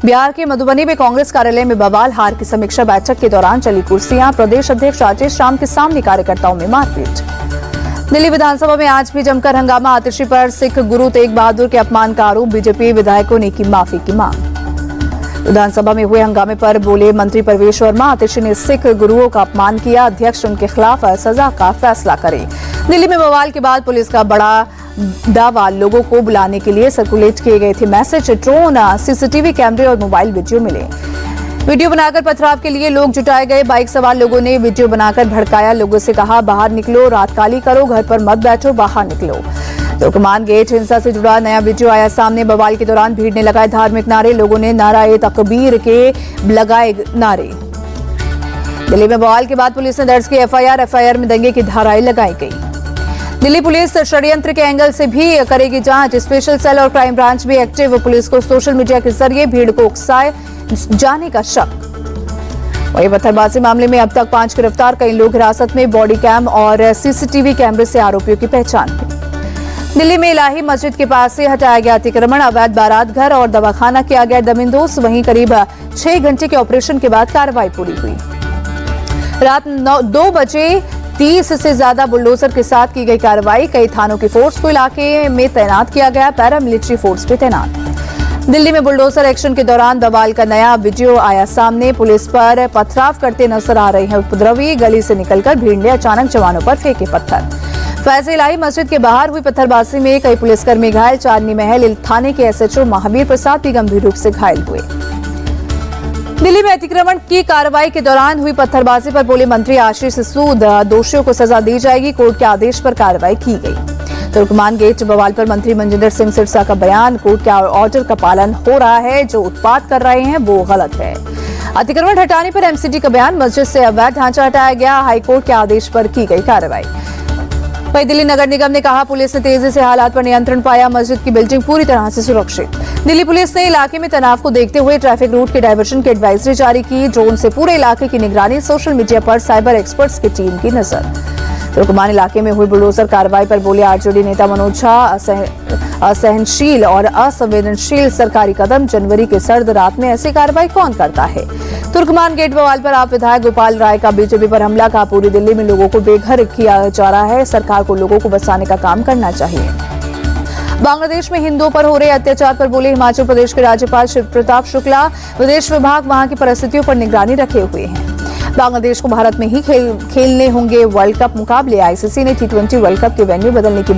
बिहार के मधुबनी में कांग्रेस कार्यालय में बवाल, हार की समीक्षा बैठक के दौरान चली कुर्सियां, प्रदेश अध्यक्ष राजेश राम के सामने कार्यकर्ताओं में मारपीट। दिल्ली विधानसभा में आज भी जमकर हंगामा, आतिशी पर सिख गुरु तेग बहादुर के अपमान का आरोप, बीजेपी विधायकों ने की माफी की मांग। विधानसभा में हुए हंगामे पर बोले मंत्री परवेश वर्मा, आतिशी ने सिख गुरुओं का अपमान किया, अध्यक्ष उनके खिलाफ सजा का फैसला करे। दिल्ली में बवाल के बाद पुलिस का बड़ा दावा, लोगों को बुलाने के लिए सर्कुलेट किए गए थे मैसेज, ड्रोन, सीसीटीवी कैमरे और मोबाइल वीडियो मिले। वीडियो बनाकर पथराव के लिए लोग जुटाए गए। बाइक सवार लोगों ने वीडियो बनाकर भड़काया, लोगों से कहा बाहर निकलो, रात काली करो, घर पर मत बैठो, बाहर निकलो। तुर्कमान गेट हिंसा से जुड़ा नया वीडियो आया सामने। बवाल के दौरान भीड़ ने लगाए धार्मिक नारे, लोगों ने नारा तकबीर के लगाए नारे। दिल्ली में बवाल के बाद पुलिस ने दर्ज की एफआईआर में दंगे की धाराएं लगाई गई। दिल्ली पुलिस षड्यंत्र के एंगल से भी करेगी जांच, स्पेशल सेल और क्राइम ब्रांच भी एक्टिव। पुलिस को सोशल मीडिया के जरिए भीड़ को उकसाए जाने का शक। वहीं पत्थरबाजी मामले में अब तक 5 गिरफ्तार, कई लोग हिरासत में, बॉडी कैम और सीसीटीवी कैमरे से आरोपियों की पहचान हुई। दिल्ली में इलाही मस्जिद के पास से हटाया गया अतिक्रमण, अवैध बारात घर और दवाखाना किया गया दबिंदोज। वहीं करीब 6 घंटे के ऑपरेशन के बाद कार्रवाई पूरी हुई। रात 2 बजे 30 से ज्यादा बुलडोजर के साथ की गई कार्रवाई। कई थानों की फोर्स को इलाके में तैनात किया गया, पैरामिलिट्री फोर्स भी तैनात। दिल्ली में बुलडोजर एक्शन के दौरान बवाल का नया वीडियो आया सामने। पुलिस पर पथराव करते नजर आ रहे हैं उपद्रवी, गली से निकलकर भीड़ ने अचानक जवानों पर फेंके पत्थर। फैज इलाही मस्जिद के बाहर हुई पत्थरबाजी में कई पुलिसकर्मी घायल, चांदनी महल थाने के एसएचओ महावीर प्रसाद भी गंभीर रूप से घायल हुए। दिल्ली में अतिक्रमण की कार्रवाई के दौरान हुई पत्थरबाजी पर बोले मंत्री आशीष सूद, दोषियों को सजा दी जाएगी, कोर्ट के आदेश पर कार्रवाई की गई। तुर्कमान गेट बवाल पर मंत्री मनजिंदर सिंह सिरसा का बयान, कोर्ट के ऑर्डर का पालन हो रहा है, जो उत्पात कर रहे हैं वो गलत है। अतिक्रमण हटाने पर एमसीडी का बयान, मस्जिद से अवैध ढांचा हटाया गया, हाईकोर्ट के आदेश पर की गई कार्रवाई। वहीं दिल्ली नगर निगम ने कहा पुलिस ने तेजी से हालात पर नियंत्रण पाया, मस्जिद की बिल्डिंग पूरी तरह से सुरक्षित। दिल्ली पुलिस ने इलाके में तनाव को देखते हुए ट्रैफिक रूट के डायवर्जन की एडवाइजरी जारी की, ड्रोन से पूरे इलाके की निगरानी, सोशल मीडिया पर साइबर एक्सपर्ट्स की टीम की नजर। तुर्कमान इलाके में हुई बुलडोजर कार्रवाई पर बोले आरजेडी नेता मनोज झा, असहनशील और असंवेदनशील सरकारी कदम, जनवरी की सर्द रात में ऐसी कार्रवाई कौन करता है। तुर्कमान गेट बवाल पर आप विधायक गोपाल राय का बीजेपी पर हमला, कहा पूरी दिल्ली में लोगों को बेघर किया जा रहा है, सरकार को लोगों को बचाने का काम करना चाहिए। बांग्लादेश में हिंदुओं पर हो रहे अत्याचार पर बोले हिमाचल प्रदेश के राज्यपाल शिव प्रताप शुक्ला, विदेश विभाग वहां की परिस्थितियों पर निगरानी रखे हुए हैं। बांग्लादेश को भारत में ही खेलने होंगे वर्ल्ड कप मुकाबले, आईसीसी ने T20 वर्ल्ड कप के वेन्यू बदलने की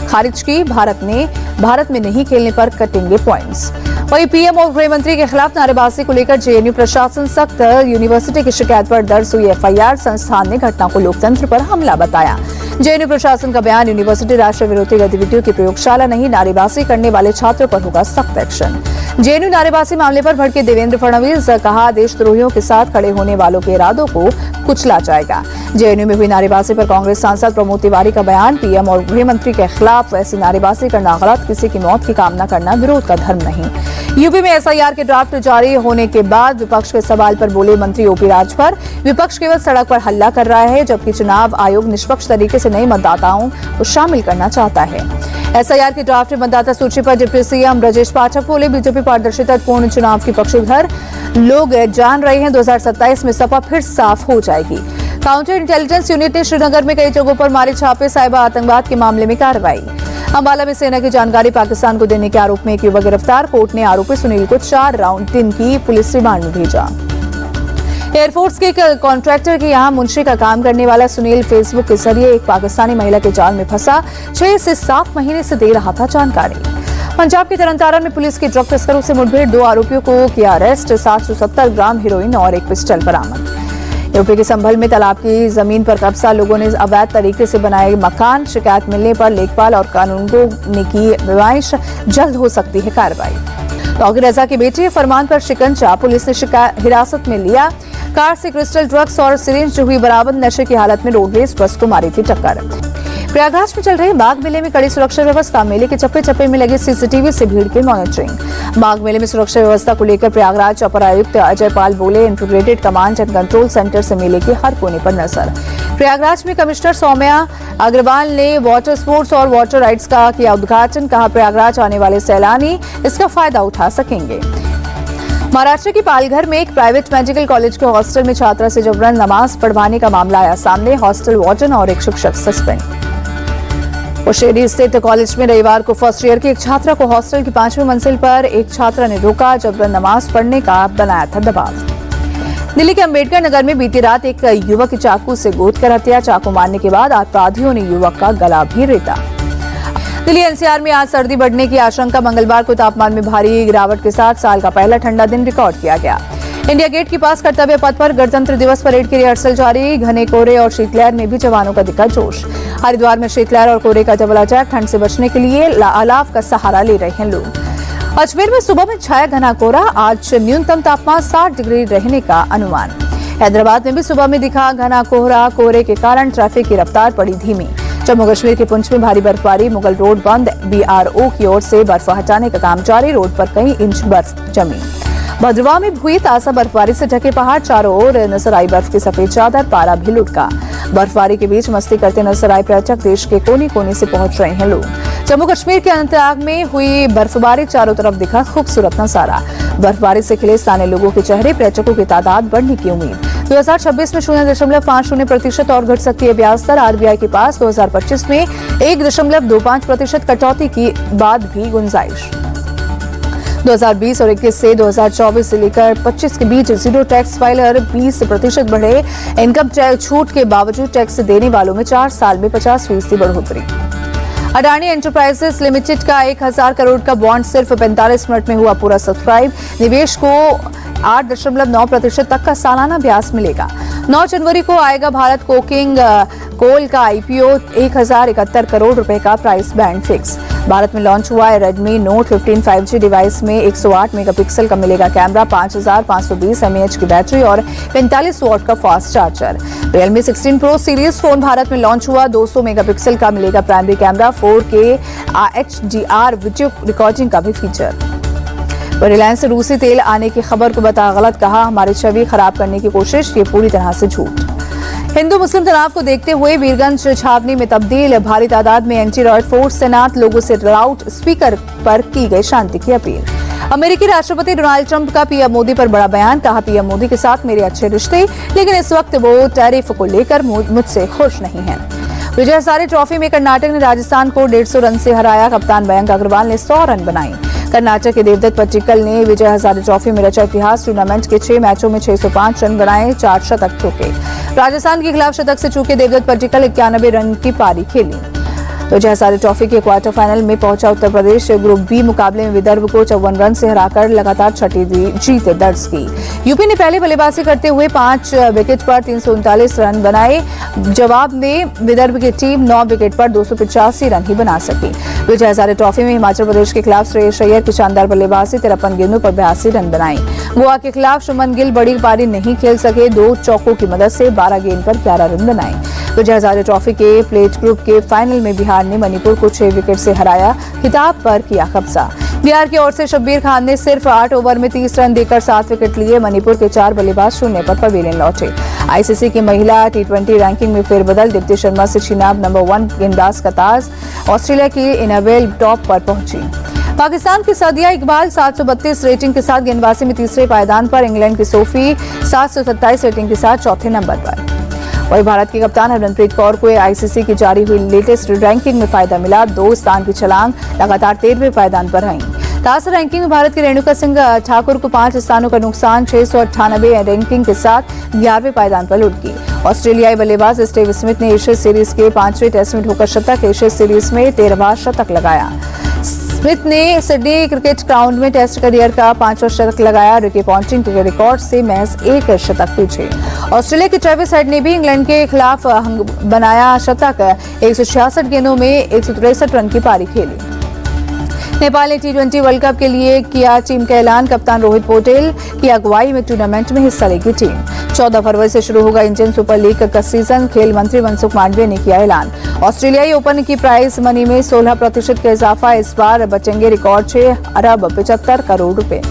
खारिज की, भारत में नहीं खेलने पर कटेंगे पॉइंट्स। वहीं पीएम और गृह मंत्री के खिलाफ नारेबाजी को लेकर जेएनयू प्रशासन सख्त, यूनिवर्सिटी की शिकायत पर दर्ज हुई एफआईआर, संस्थान ने घटना को लोकतंत्र पर हमला बताया। जेएनयू प्रशासन का बयान, यूनिवर्सिटी राष्ट्र विरोधी गतिविधियों की प्रयोगशाला नहीं, नारेबाजी करने वाले छात्रों पर होगा सख्त एक्शन। जेएनयू नारेबाजी मामले पर भड़के देवेंद्र फडणवीस, कहा देशद्रोहियों के साथ खड़े होने वालों के इरादों को कुचला जाएगा। जेएनयू में हुई नारेबाजी पर कांग्रेस सांसद प्रमोद तिवारी का बयान, पीएम और गृह मंत्री के खिलाफ ऐसी नारेबाजी करना गलत, किसी की मौत की कामना करना विरोध का धर्म नहीं। यूपी में एसआईआर के ड्राफ्ट जारी होने के बाद विपक्ष के सवाल पर बोले मंत्री ओपी राजभर, विपक्ष केवल सड़क पर हल्ला कर रहा है, जबकि चुनाव आयोग निष्पक्ष तरीके से नए मतदाताओं को शामिल करना चाहता है। एसआईआर की ड्राफ्ट मतदाता सूची पर डिप्टी सीएम ब्रजेश पाठक बोले, बीजेपी पारदर्शिता पूर्ण चुनाव की पक्षधर, लोग जान रहे हैं 2027 में सपा फिर साफ हो जाएगी। काउंटर इंटेलिजेंस यूनिट ने श्रीनगर में कई जगहों पर मारे छापे, साइबर आतंकवाद के मामले में कार्रवाई। अंबाला में सेना की जानकारी पाकिस्तान को देने के आरोप में एक युवक गिरफ्तार, कोर्ट ने आरोपी सुनील को 4 राउंड दिन की पुलिस रिमांड में भेजा। एयरफोर्स के एक कॉन्ट्रैक्टर के यहां मुंशी का काम करने वाला सुनील फेसबुक के जरिए एक पाकिस्तानी महिला के जाल में फंसा, 6 से 7 महीने से दे रहा था जानकारी। पंजाब के तरनतारन में पुलिस की ड्रग तस्करों से मुठभेड़, 2 आरोपियों को किया अरेस्ट, 770 ग्राम हेरोइन और एक पिस्टल बरामद। यूपी के संभल में तालाब की जमीन पर कब्जा, लोगों ने अवैध तरीके से बनाए मकान, शिकायत मिलने पर लेखपाल और कानूनगो ने की नुमाइश, जल्द हो सकती है कार्रवाई। तौकीर रजा की बेटी फरमान पर शिकंजा, पुलिस ने हिरासत में लिया, कार से क्रिस्टल ड्रग्स और सिरिंज हुई बरामद, नशे की हालत में रोडवेज बस को मारी थी टक्कर। प्रयागराज में चल रहे माघ मेले में कड़ी सुरक्षा व्यवस्था, मेले के चप्पे चप्पे में लगे सीसीटीवी से भीड़ की मॉनिटरिंग। माघ मेले में सुरक्षा व्यवस्था को लेकर प्रयागराज अपर आयुक्त अजय पाल बोले, integrated command and control centre से मेले के हर कोने पर नजर। प्रयागराज में कमिश्नर सौम्या अग्रवाल ने वाटर स्पोर्ट्स और वाटर राइड्स का किया उद्घाटन, कहा प्रयागराज आने वाले सैलानी इसका फायदा उठा सकेंगे। महाराष्ट्र के पालघर में एक प्राइवेट मेडिकल कॉलेज के हॉस्टल में छात्रा से जबरन नमाज पढ़वाने का मामला आया सामने। हॉस्टल वार्डन और एक शिक्षक सस्पेंड। उशेरी स्थित कॉलेज में रविवार को फर्स्ट ईयर की एक छात्रा को हॉस्टल की 5वीं मंजिल पर एक छात्रा ने रोका, जबरन नमाज पढ़ने का बनाया था दबाव। दिल्ली के अंबेडकर नगर में बीती रात एक युवक की चाकू से गोदकर हत्या। चाकू मारने के बाद अपराधियों ने युवक का गला भी रेता। दिल्ली एनसीआर में आज सर्दी बढ़ने की आशंका। मंगलवार को तापमान में भारी गिरावट के साथ साल का पहला ठंडा दिन रिकॉर्ड किया गया। इंडिया गेट के पास कर्तव्य पथ पर गणतंत्र दिवस परेड की रिहर्सल जारी। घने कोहरे और शीतलहर में भी जवानों का दिखा जोश। हरिद्वार में शीतलहर और कोहरे का डबल अटैक। ठंड से बचने के लिए अलाव का सहारा ले रहे हैं लोग। अजमेर में सुबह में छाया घना कोहरा। आज न्यूनतम तापमान 60 डिग्री रहने का अनुमान। हैदराबाद में भी सुबह में दिखा घना कोहरा। कोहरे के कारण ट्रैफिक की रफ्तार पड़ी धीमी। जम्मू कश्मीर के पुंछ में भारी बर्फबारी। मुगल रोड बंद। बीआरओ की ओर से बर्फ हटाने का काम जारी। रोड पर कई इंच बर्फ जमी। भद्रवा में हुई ताजा बर्फबारी से ढके पहाड़। चारों ओर नजर आई बर्फ की सफेद चादर। पारा भी लुढ़का। बर्फबारी के बीच मस्ती करते नजर आए पर्यटक। देश के कोने कोने से पहुंच रहे हैं लोग। जम्मू कश्मीर के अनंतनाग में हुई बर्फबारी। चारों तरफ दिखा खूबसूरत नजारा। बर्फबारी से खिले स्थानीय लोगों के चेहरे। पर्यटकों की तादाद बढ़ने की उम्मीद। 2026 में 0.50% और घट सकती है ब्याज दर। आरबीआई के पास 2025 में 1.25% कटौती की बाद भी गुंजाइश। 2020 और 21 से 2024 से लेकर 25 के बीच जीरो टैक्स फाइलर 20% बढ़े। इनकम टैक्स छूट के बावजूद टैक्स देने वालों में 4 साल में 50% बढ़ोतरी। अडानी एंटरप्राइजेस लिमिटेड का 1000 करोड़ का बॉन्ड सिर्फ 45 मिनट में हुआ पूरा सब्सक्राइब। निवेश को 8.9% तक का सालाना ब्याज मिलेगा। 9 जनवरी को आएगा भारत कोकिंग कोल का आईपीओ। 1071 करोड़ रुपए का प्राइस बैंड फिक्स। भारत में लॉन्च हुआ है रेडमी नोट 15 5G डिवाइस में 108 मेगापिक्सल का मिलेगा कैमरा, 5520 mAh की बैटरी और 45 वॉट का fast charger. Realme 16 Pro series phone Bharat में लॉन्च हुआ। 200 मेगापिक्सल का मिलेगा primary camera, 4K HDR video recording का भी फीचर। रिलायंस से रूसी तेल आने की खबर को बता गलत, कहा हमारी छवि खराब करने की कोशिश, ये पूरी तरह से झूठ। हिंदू मुस्लिम तनाव को देखते हुए वीरगंज छावनी में तब्दील। भारी तादाद में एंटी रॉयड फोर्स तैनात। लोगों से लाउड स्पीकर पर की गई शांति की अपील। अमेरिकी राष्ट्रपति डोनाल्ड ट्रंप का पीएम मोदी पर बड़ा बयान, कहा पीएम मोदी के साथ मेरे अच्छे रिश्ते, लेकिन इस वक्त वो टैरिफ को लेकर मुझसे खुश नहीं हैं। विजय हजारे ट्रॉफी में कर्नाटक ने राजस्थान को 150 रन से हराया। कप्तान मयंक अग्रवाल ने 100 रन बनाए। कर्नाटक के देवदत्त पट्टिकल ने विजय हजारे ट्रॉफी में रचा इतिहास। टूर्नामेंट के 6 मैचों में 605 रन बनाए, 4 शतक ठोके। राजस्थान के खिलाफ शतक से चूके देवदत्त पट्टिकल 91 रन की पारी खेली। विजय हजारे ट्रॉफी के क्वार्टर फाइनल में पहुंचा उत्तर प्रदेश। ग्रुप बी मुकाबले में विदर्भ को 54 रन से हराकर लगातार छठी जीत दर्ज की। यूपी ने पहले बल्लेबाजी करते हुए 5 विकेट पर 339 रन बनाए। जवाब में विदर्भ की टीम 9 विकेट पर 285 रन ही बना सकी। विजय हजारे ट्रॉफी में हिमाचल प्रदेश के खिलाफ श्रेयस अय्यर की शानदार बल्लेबाजी, 53 गेंदों पर 82 रन बनाए। गोवा के खिलाफ शुभमन गिल बड़ी पारी नहीं खेल सके। 2 चौकों की मदद से 12 गेंद पर 11 रन बनाए। विजय हजारे ट्रॉफी के प्लेट ग्रुप के फाइनल में बिहार ने मणिपुर को 6 विकेट से हराया। खिताब पर किया कब्जा। बिहार की ओर से शब्बीर खान ने सिर्फ 8 ओवर में 30 रन देकर 7 विकेट लिए। मणिपुर के 4 बल्लेबाज शून्य पर पवेलियन लौटे। आईसीसी की महिला T20 रैंकिंग में फेरबदल। दीप्ति शर्मा से छिना नंबर 1 गेंदबाज का ताज। ऑस्ट्रेलिया की इनाबेल टॉप पर पहुंची। पाकिस्तान की सादिया इकबाल 732 रेटिंग के साथ गेंदबाजी में तीसरे पायदान पर। इंग्लैंड की सोफी 727 रेटिंग के साथ चौथे नंबर पर। वहीं भारत की कप्तान हरमनप्रीत कौर को आईसीसी की जारी हुई लेटेस्ट रैंकिंग में फायदा मिला। 2 स्थान की छलांग लगातार 13वें पायदान पर रहीं। ताजा रैंकिंग में भारत की रेणुका सिंह ठाकुर को 5 स्थानों का नुकसान। 698 रैंकिंग के साथ 11वें पायदान पर लुढ़की। ऑस्ट्रेलियाई बल्लेबाज स्टीव स्मिथ ने एशिया सीरीज के 5वें टेस्ट में ठोकर शतक। एशिया सीरीज में 13वां शतक लगाया। स्मिथ ने सिडनी क्रिकेट ग्राउंड में टेस्ट करियर का 5वां शतक लगाया। रिकी पॉन्टिंग के रिकॉर्ड से महज 1 शतक पीछे। ऑस्ट्रेलिया के ट्रेविस हेड ने भी इंग्लैंड के खिलाफ बनाया शतक। 166 गेंदों में 163 रन की पारी खेली। नेपाल ने T20 वर्ल्ड कप के लिए किया टीम का ऐलान। कप्तान रोहित पौडेल की अगुवाई में टूर्नामेंट में हिस्सा लेगी टीम। 14 फरवरी से शुरू होगा इंडियन सुपर लीग का सीजन। खेल मंत्री मनसुख मांडविया ने किया ऐलान। ऑस्ट्रेलियाई ओपन की प्राइज मनी में 16% का इजाफा। इस बार बचेंगे रिकॉर्ड 6 अरब 75 करोड़ रुपए।